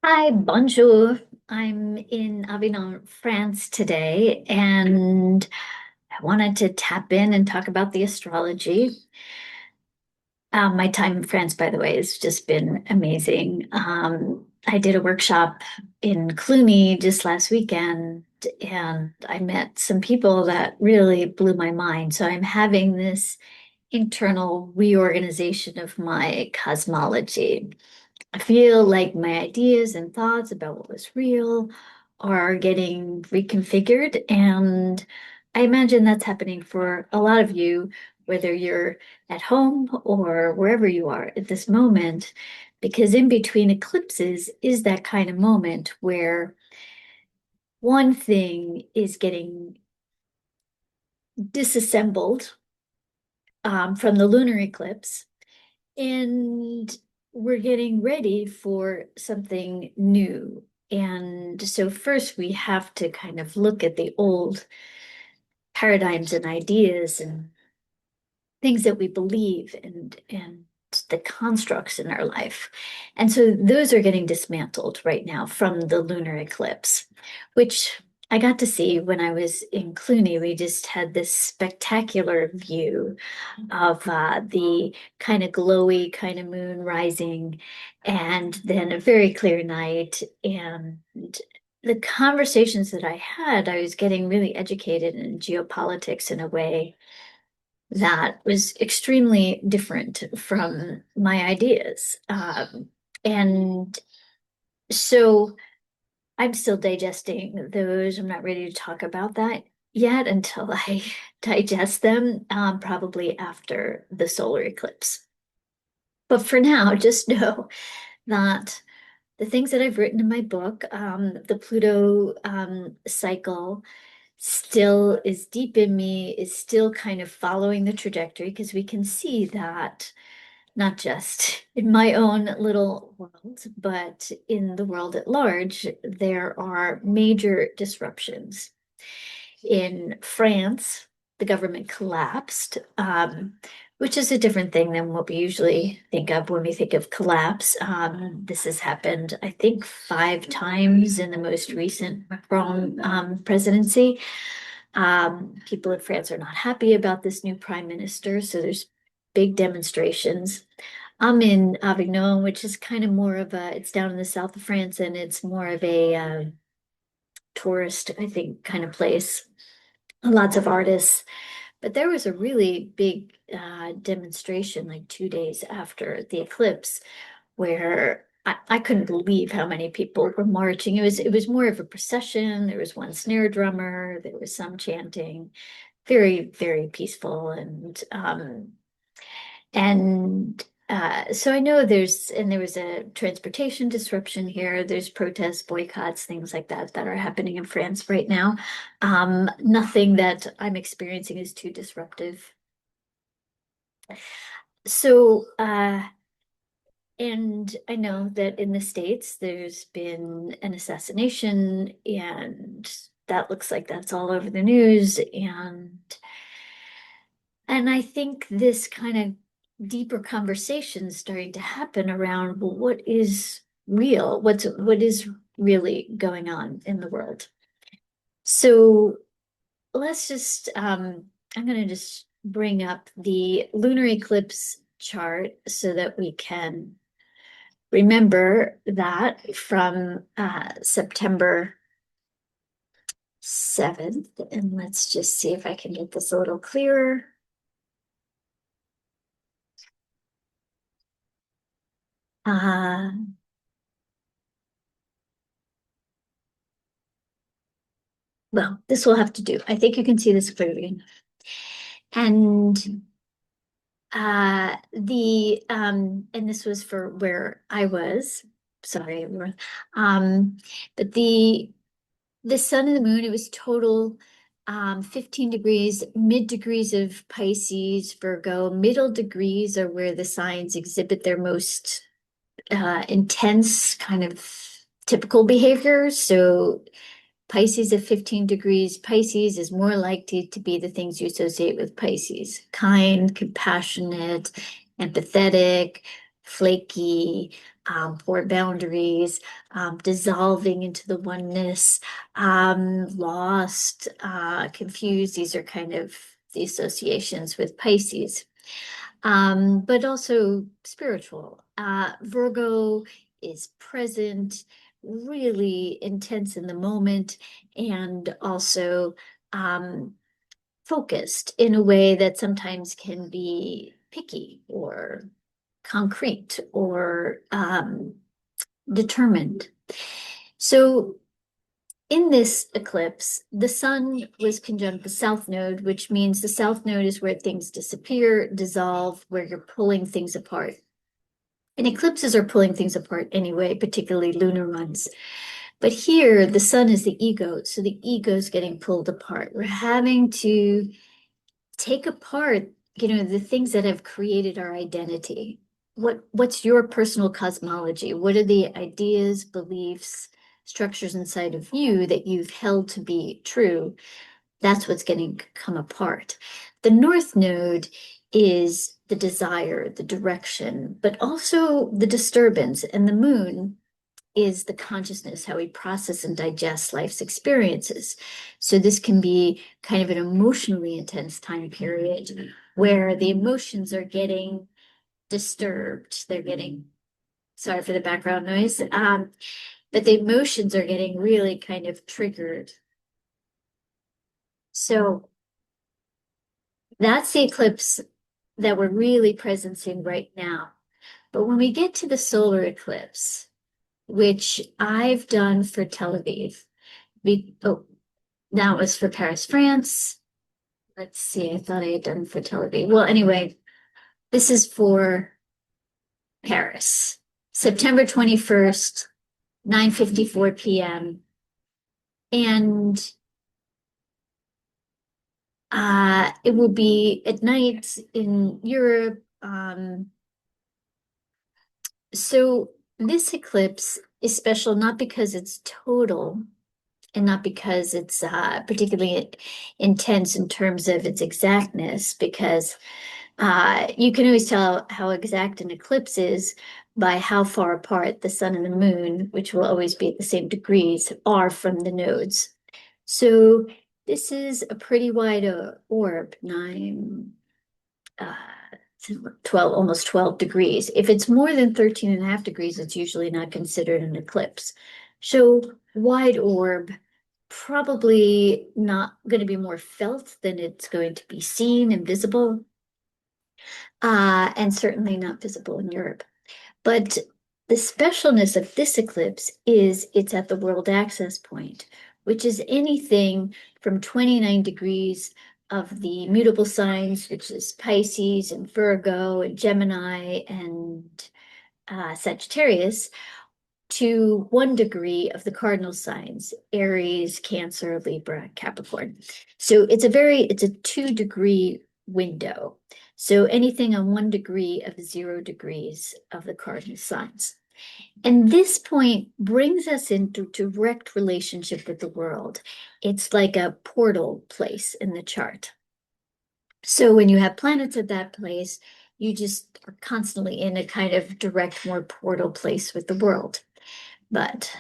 Hi, bonjour. I'm in Avignon, France today, and I wanted to tap in and talk about the astrology. My time in France, by the way, has just been amazing. I did a workshop in Cluny just last weekend, and I met some people that really blew my mind. So I'm having this internal reorganization of my cosmology. I feel like my ideas and thoughts about what was real are getting reconfigured. And I imagine that's happening for a lot of you, whether you're at home or wherever you are at this moment, because in between eclipses is that kind of moment where one thing is getting disassembled from the lunar eclipse. And we're getting ready for something new. And so first we have to kind of look at the old paradigms and ideas and things that we believe and the constructs in our life. And so those are getting dismantled right now from the lunar eclipse, which I got to see when I was in Cluny. We just had this spectacular view of the kind of glowy kind of moon rising, and then a very clear night. And the conversations that I had, I was getting really educated in geopolitics in a way that was extremely different from my ideas. And so I'm still digesting those. I'm not ready to talk about that yet until I digest them, probably after the solar eclipse. But for now, just know that the things that I've written in my book, the Pluto cycle, still is deep in me, is still kind of following the trajectory because we can see that not just in my own little world, but in the world at large, there are major disruptions. In France, the government collapsed, which is a different thing than what we usually think of when we think of collapse. This has happened, I think, 5 times in the most recent Macron presidency. People in France are not happy about this new prime minister, so there's big demonstrations. I'm in Avignon, which is kind of more of a, it's down in the south of France, and it's more of a tourist, I think, kind of place. Lots of artists. But there was a really big demonstration like 2 days after the eclipse where I couldn't believe how many people were marching. It was more of a procession. There was one snare drummer, there was some chanting, very, very peaceful. So I know there was a transportation disruption here. There's protests, boycotts, things like that that are happening in France right now. Nothing that I'm experiencing is too disruptive. So, and I know that in the States, there's been an assassination, and that looks like that's all over the news. And I think this kind of deeper conversation is starting to happen around, well, what is real? What is really going on in the world? So let's just I'm gonna just bring up the lunar eclipse chart so that we can remember that from September 7th. And let's just see if I can get this a little clearer. Uh, well, this will have to do. I think you can see this clearly. And and this was for where I was. Sorry, everyone. But the sun and the moon, it was total 15 degrees, mid degrees of Pisces, Virgo, middle degrees are where the signs exhibit their most intense kind of typical behavior. So Pisces at 15 degrees, Pisces is more likely to be the things you associate with Pisces: kind, compassionate, empathetic, flaky, poor boundaries, dissolving into the oneness, lost, confused. These are kind of the associations with Pisces, but also spiritual. Virgo is present, really intense in the moment, and also focused in a way that sometimes can be picky or concrete or determined. So in this eclipse, the sun was conjunct the south node, which means the south node is where things disappear, dissolve, where you're pulling things apart. And eclipses are pulling things apart anyway, particularly lunar ones. But here, the sun is the ego, so the ego is getting pulled apart. We're having to take apart, the things that have created our identity. What's your personal cosmology? What are the ideas, beliefs, structures inside of you that you've held to be true? That's what's getting come apart. The North Node is the desire, the direction, but also the disturbance. And the moon is the consciousness, how we process and digest life's experiences. So this can be kind of an emotionally intense time period where the emotions are getting disturbed. They're getting, sorry for the background noise, but the emotions are getting really kind of triggered. So that's the eclipse that we're really presencing right now. But when we get to the solar eclipse, which I've done for Tel Aviv, now it was for Paris, France. Let's see, I thought I had done for Tel Aviv. Well, anyway, this is for Paris, September 21st, 9:54 p.m. And it will be at night in Europe. So this eclipse is special not because it's total and not because it's particularly intense in terms of its exactness, because you can always tell how exact an eclipse is by how far apart the sun and the moon, which will always be at the same degrees, are from the nodes. So this is a pretty wide orb, 12, almost 12 degrees. If it's more than 13 and a half degrees, it's usually not considered an eclipse. So wide orb, probably not going to be more felt than it's going to be seen and visible, and certainly not visible in Europe. But the specialness of this eclipse is it's at the world access point, which is anything from 29 degrees of the mutable signs, which is Pisces and Virgo and Gemini and Sagittarius, to 1 degree of the cardinal signs, Aries, Cancer, Libra, Capricorn. So it's a 2 degree window. So anything on 1 degree of 0 degrees of the cardinal signs. And this point brings us into direct relationship with the world. It's like a portal place in the chart. So when you have planets at that place, you just are constantly in a kind of direct, more portal place with the world. But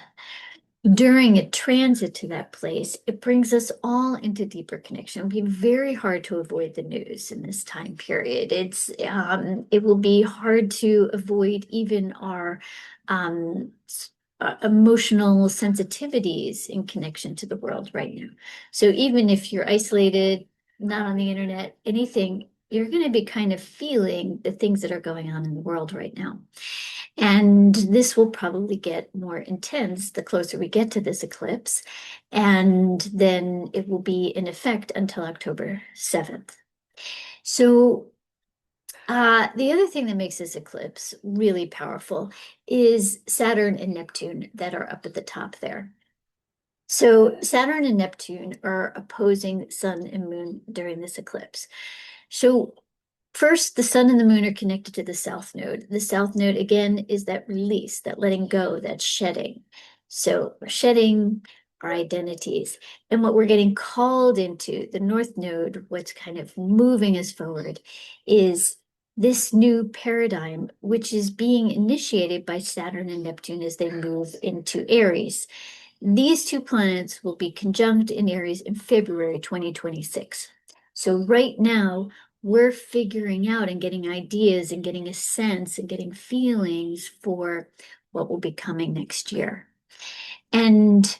during a transit to that place, it brings us all into deeper connection. It'll be very hard to avoid the news in this time period. It will be hard to avoid even our emotional sensitivities in connection to the world right now. So even if you're isolated, not on the internet, anything, you're going to be kind of feeling the things that are going on in the world right now. And this will probably get more intense the closer we get to this eclipse. And then it will be in effect until October 7th. So the other thing that makes this eclipse really powerful is Saturn and Neptune that are up at the top there. So Saturn and Neptune are opposing Sun and Moon during this eclipse. So first, the sun and the moon are connected to the south node. The south node, again, is that release, that letting go, that shedding. So we're shedding our identities. And what we're getting called into, the north node, what's kind of moving us forward, is this new paradigm, which is being initiated by Saturn and Neptune as they move into Aries. These two planets will be conjunct in Aries in February 2026. So right now, we're figuring out and getting ideas and getting a sense and getting feelings for what will be coming next year. And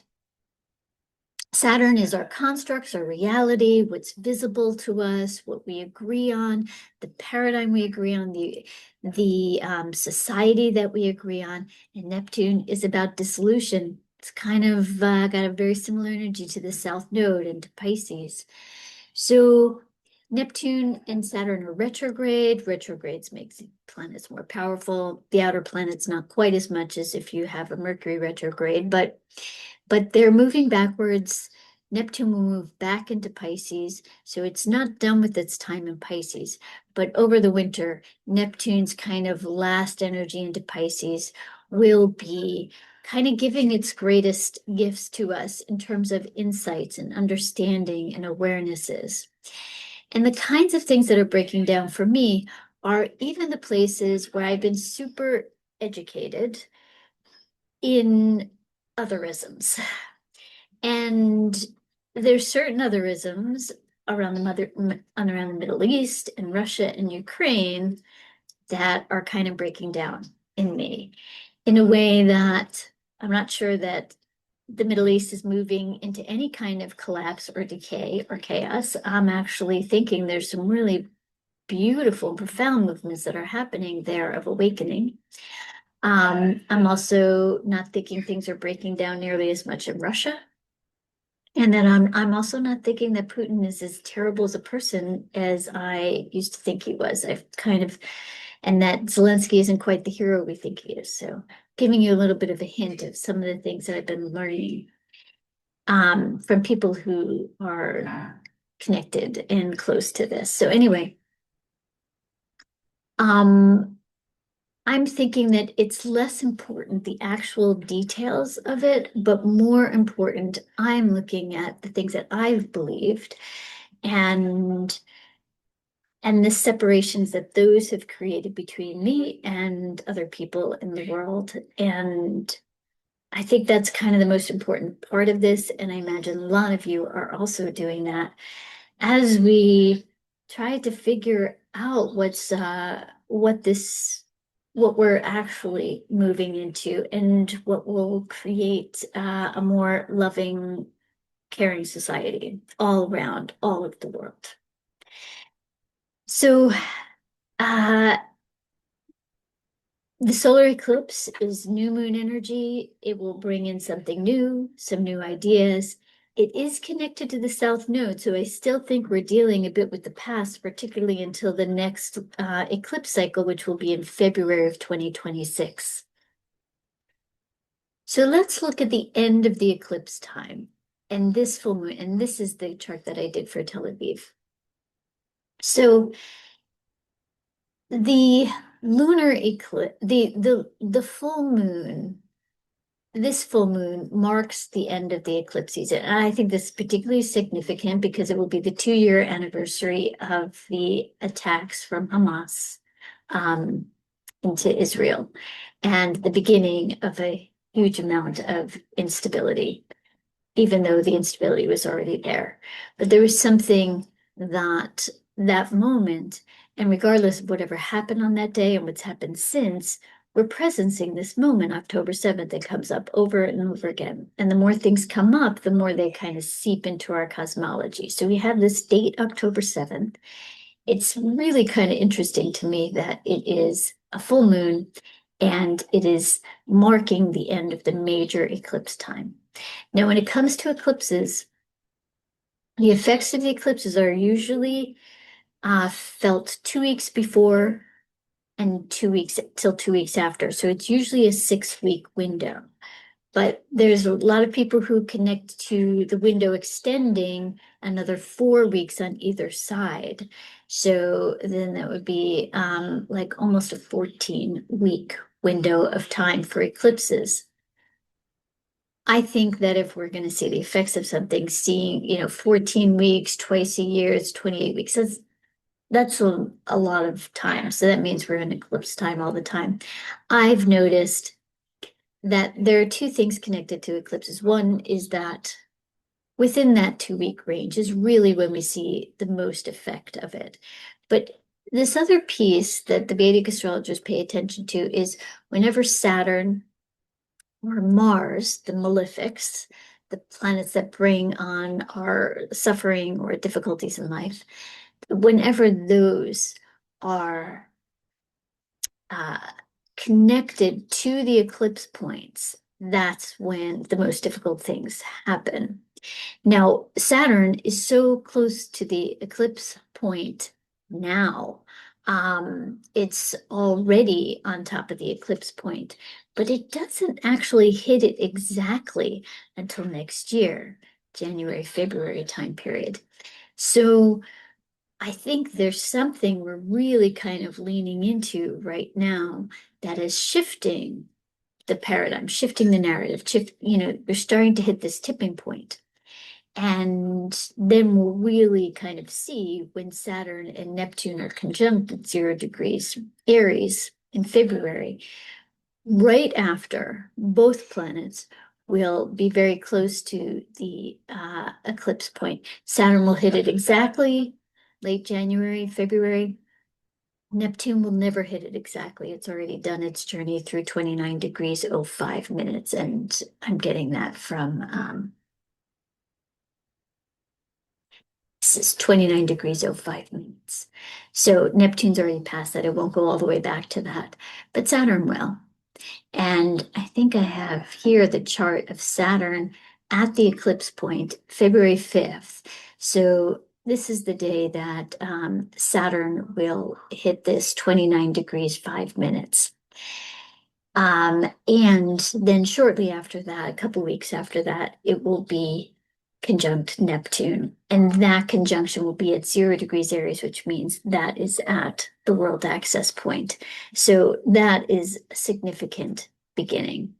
Saturn is our constructs, our reality, what's visible to us, what we agree on, the paradigm we agree on, the society that we agree on. And Neptune is about dissolution. It's kind of got a very similar energy to the South Node and to Pisces. So Neptune and Saturn are retrograde. Retrogrades makes planets more powerful. The outer planets not quite as much as if you have a Mercury retrograde, but they're moving backwards. Neptune will move back into Pisces, so it's not done with its time in Pisces. But over the winter, Neptune's kind of last energy into Pisces will be kind of giving its greatest gifts to us in terms of insights and understanding and awarenesses. And the kinds of things that are breaking down for me are even the places where I've been super educated in otherisms. And there's certain otherisms around around the Middle East and Russia and Ukraine that are kind of breaking down in me in a way that I'm not sure that the Middle East is moving into any kind of collapse or decay or chaos. I'm actually thinking there's some really beautiful, profound movements that are happening there of awakening. I'm also not thinking things are breaking down nearly as much in Russia. And then I'm also not thinking that Putin is as terrible as a person as I used to think he was. And that Zelensky isn't quite the hero we think he is. So giving you a little bit of a hint of some of the things that I've been learning from people who are connected and close to this. So anyway, I'm thinking that it's less important, the actual details of it, but more important, I'm looking at the things that I've believed and the separations that those have created between me and other people in the world. And I think that's kind of the most important part of this. And I imagine a lot of you are also doing that as we try to figure out what we're actually moving into and what will create a more loving, caring society all around all of the world. So the solar eclipse is new moon energy. It will bring in something new, some new ideas. It is connected to the South Node, so I still think we're dealing a bit with the past, particularly until the next eclipse cycle, which will be in February of 2026. So let's look at the end of the eclipse time and this full moon, and this is the chart that I did for Tel Aviv. So the lunar eclipse, the full moon, this full moon marks the end of the eclipse season. And I think this is particularly significant because it will be the 2-year anniversary of the attacks from Hamas into Israel and the beginning of a huge amount of instability, even though the instability was already there. But there was something that moment, and regardless of whatever happened on that day and what's happened since, we're presencing this moment, October 7th, that comes up over and over again. And the more things come up, the more they kind of seep into our cosmology. So we have this date, October 7th. It's really kind of interesting to me that it is a full moon and it is marking the end of the major eclipse time. Now, when it comes to eclipses, the effects of the eclipses are usually felt 2 weeks before and 2 weeks till 2 weeks after. So it's usually a 6-week window. But there's a lot of people who connect to the window extending another 4 weeks on either side. So then that would be like almost a 14-week window of time for eclipses. I think that if we're going to see the effects of something, seeing, 14 weeks, twice a year, it's 28 weeks. That's That's a lot of time. So that means we're in eclipse time all the time. I've noticed that there are two things connected to eclipses. One is that within that 2 week range is really when we see the most effect of it. But this other piece that the Vedic astrologers pay attention to is whenever Saturn or Mars, the malefics, the planets that bring on our suffering or difficulties in life, whenever those are uh, connected to the eclipse points, that's when the most difficult things happen. Now, Saturn is so close to the eclipse point now. It's already on top of the eclipse point, but it doesn't actually hit it exactly until next year, January, February time period. So I think there's something we're really kind of leaning into right now that is shifting the paradigm, shifting the narrative, we're starting to hit this tipping point. And then we'll really kind of see when Saturn and Neptune are conjunct at 0 degrees Aries in February, right after both planets will be very close to the eclipse point. Saturn will hit it exactly late January, February. Neptune will never hit it exactly. It's already done its journey through 29 degrees 05 minutes. And I'm getting that from this is 29 degrees 05 minutes. So Neptune's already past that. It won't go all the way back to that, but Saturn will. And I think I have here the chart of Saturn at the eclipse point, February 5th. So this is the day that Saturn will hit this 29 degrees 5 minutes. And then shortly after that, a couple weeks after that, it will be conjunct Neptune. And that conjunction will be at 0 degrees Aries, which means that is at the world access point. So that is a significant beginning.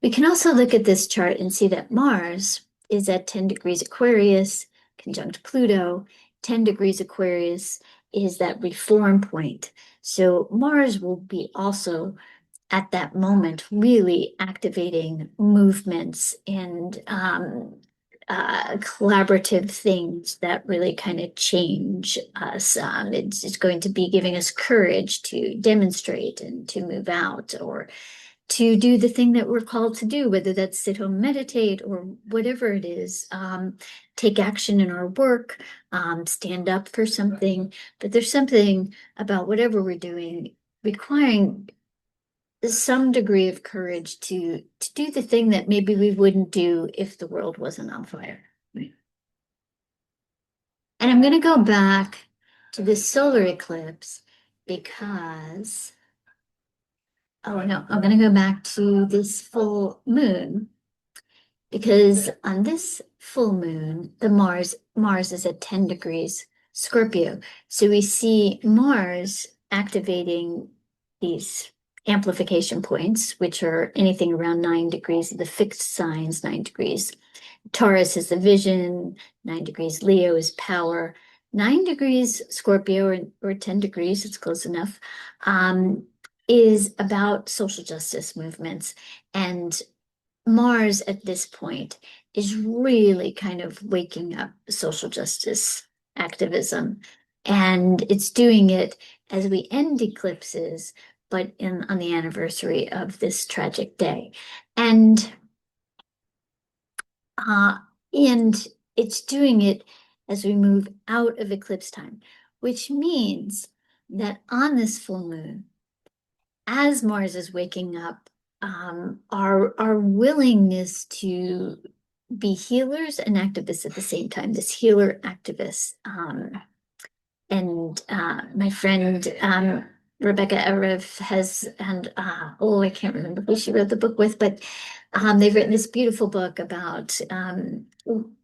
We can also look at this chart and see that Mars is at 10 degrees Aquarius, conjunct Pluto. 10 degrees Aquarius is that reform point. So Mars will be also at that moment really activating movements and collaborative things that really kind of change us. It's going to be giving us courage to demonstrate and to move out or to do the thing that we're called to do, whether that's sit home, meditate, or whatever it is, take action in our work, stand up for something. But there's something about whatever we're doing requiring some degree of courage to do the thing that maybe we wouldn't do if the world wasn't on fire. And I'm going to go back to this solar eclipse because, oh no, I'm going to go back to this full moon because on this full moon, the Mars is at 10 degrees Scorpio. So we see Mars activating these amplification points, which are anything around 9 degrees, the fixed signs, 9 degrees. Taurus is the vision, 9 degrees Leo is power, 9 degrees Scorpio or 10 degrees, it's close enough, is about social justice movements. And Mars at this point is really kind of waking up social justice activism. And it's doing it as we end eclipses, but on the anniversary of this tragic day. And uh, and it's doing it as we move out of eclipse time, which means that on this full moon, as Mars is waking up, our willingness to be healers and activists at the same time, this healer activist, and my friend Rebecca Erev has, and oh, I can't remember who she wrote the book with, but they've written this beautiful book about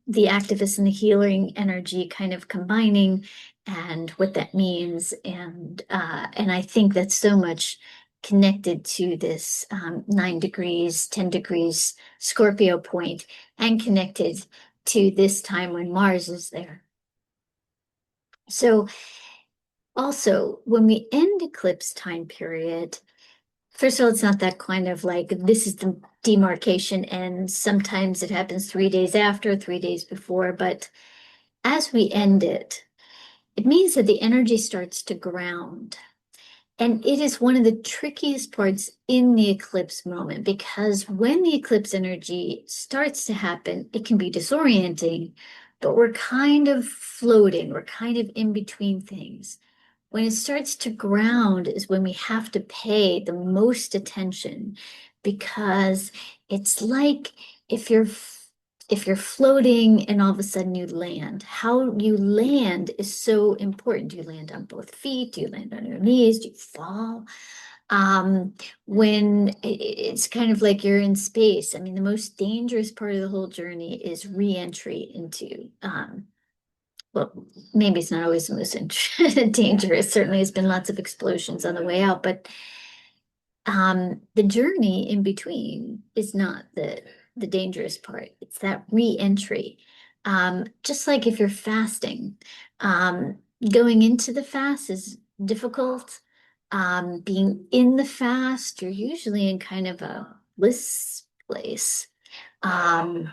the activist and the healing energy kind of combining and what that means. And I think that's so much connected to this 9 degrees, 10 degrees Scorpio point and connected to this time when Mars is there. So also, when we end eclipse time period, first of all, it's not that kind of like this is the demarcation, and sometimes it happens 3 days after, 3 days before. But as we end it, it means that the energy starts to ground. And it is one of the trickiest parts in the eclipse moment because when the eclipse energy starts to happen, it can be disorienting, but we're kind of floating, we're kind of in between things. When it starts to ground is when we have to pay the most attention because it's like if you're if you're floating and all of a sudden you land, how you land is so important. Do you land on both feet? Do you land on your knees? Do you fall? Um, when it's kind of like you're in space. I mean, the most dangerous part of the whole journey is re-entry into well, maybe it's not always the most dangerous. Certainly, there's been lots of explosions on the way out, but the journey in between is not the dangerous part. It's that re-entry. Just like if you're fasting, going into the fast is difficult. Being in the fast, you're usually in kind of a bliss place. Um,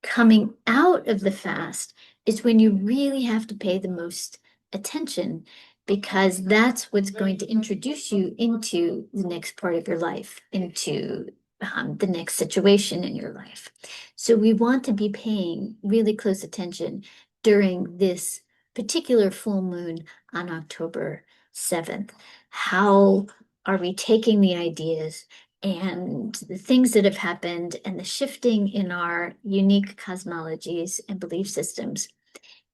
Coming out of the fast is when you really have to pay the most attention because that's what's going to introduce you into the next part of your life, into the next situation in your life. So we want to be paying really close attention during this particular full moon on October 7th. How are we taking the ideas and the things that have happened and the shifting in our unique cosmologies and belief systems.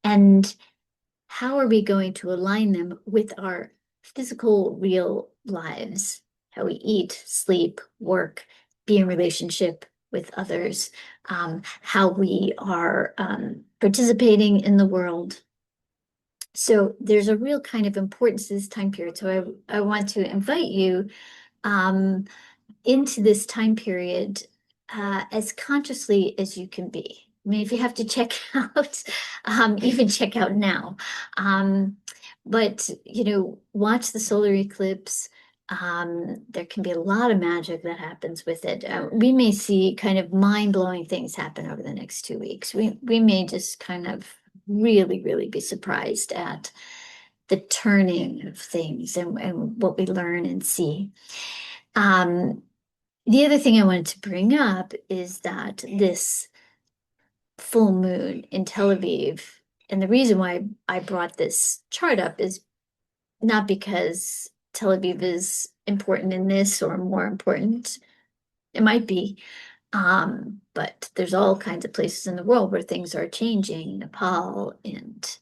And how are we going to align them with our physical, real lives? How we eat, sleep, work, be in relationship with others, how we are participating in the world. So there's a real kind of importance to this time period. So I want to invite you um, into this time period as consciously as you can be. I mean, if you have to check out, even check out now. Um, but, watch the solar eclipse. There can be a lot of magic that happens with it. We may see kind of mind-blowing things happen over the next 2 weeks. We may just kind of really, really be surprised at the turning of things and what we learn and see. Um, the other thing I wanted to bring up is that this full moon in Tel Aviv, and the reason why I brought this chart up is not because Tel Aviv is important in this or more important. It might be, but there's all kinds of places in the world where things are changing, Nepal and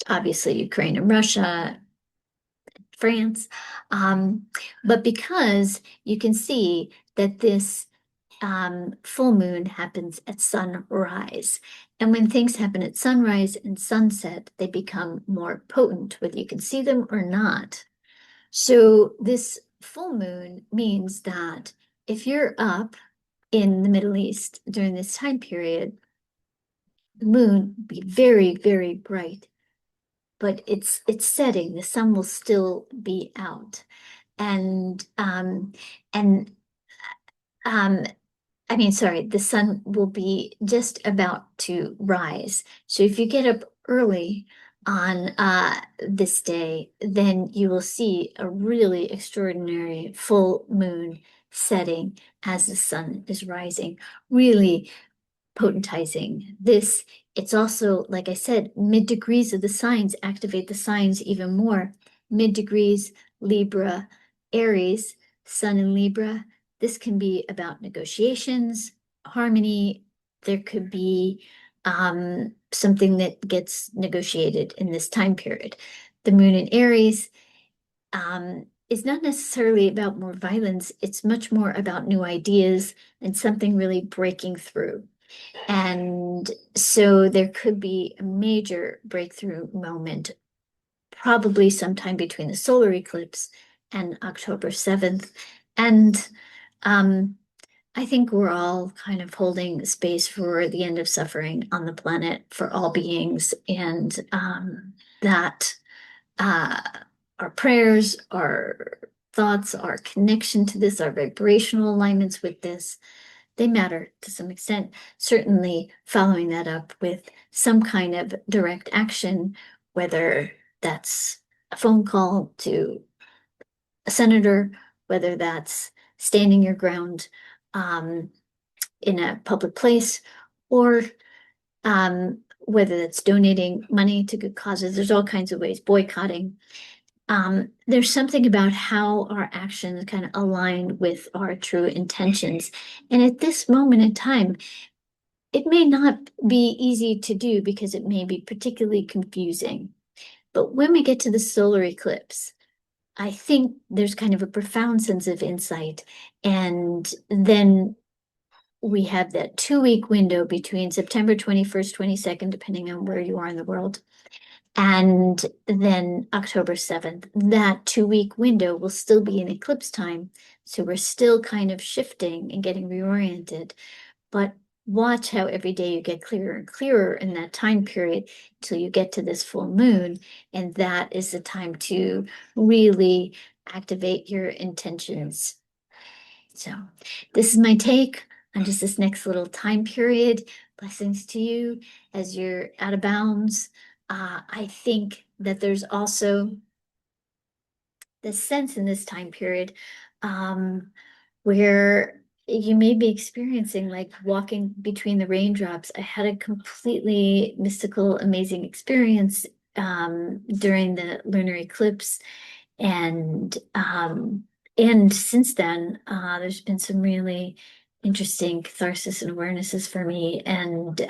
obviously Ukraine and Russia, France. But because you can see that this full moon happens at sunrise. And when things happen at sunrise and sunset, they become more potent, whether you can see them or not. So this full moon means that if you're up in the Middle East during this time period, the moon will be very, very bright, but it's setting. The sun will still be out. And um, I mean, sorry, the sun will be just about to rise. So if you get up early on this day, then you will see a really extraordinary full moon setting as the sun is rising. Really potentizing this. It's also, like I said, mid degrees of the signs activate the signs even more. Mid degrees, Libra, Aries, Sun in Libra. This can be about negotiations, harmony. There could be something that gets negotiated in this time period. The moon in Aries is not necessarily about more violence. It's much more about new ideas and something really breaking through. And so there could be a major breakthrough moment, probably sometime between the solar eclipse and October 7th. And um, I think we're all kind of holding space for the end of suffering on the planet for all beings, and that uh, our prayers, our thoughts, our connection to this, our vibrational alignments with this, they matter to some extent. Certainly, following that up with some kind of direct action, whether that's a phone call to a senator, whether that's standing your ground um, in a public place, or whether that's donating money to good causes. There's all kinds of ways, boycotting. There's something about how our actions kind of align with our true intentions. And at this moment in time, it may not be easy to do because it may be particularly confusing. But when we get to the solar eclipse, I think there's kind of a profound sense of insight. And then we have that 2 week window between September 21st, 22nd, depending on where you are in the world, and then October 7th. That 2 week window will still be in eclipse time. So we're still kind of shifting and getting reoriented. But watch how every day you get clearer and clearer in that time period till you get to this full moon. And that is the time to really activate your intentions. So this is my take on just this next little time period. Blessings to you as you're out of bounds. I think that there's also this sense in this time period where you may be experiencing like walking between the raindrops. I had a completely mystical, amazing experience during the lunar eclipse, and since then, there's been some really interesting catharsis and awarenesses for me. And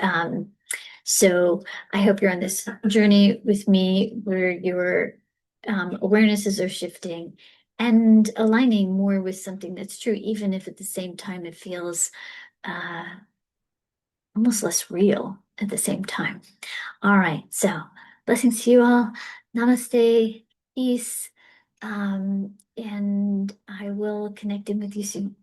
so I hope you're on this journey with me where your awarenesses are shifting and aligning more with something that's true, even if at the same time it feels uh, almost less real at the same time. All right, so blessings to you all. Namaste, peace, and I will connect in with you soon.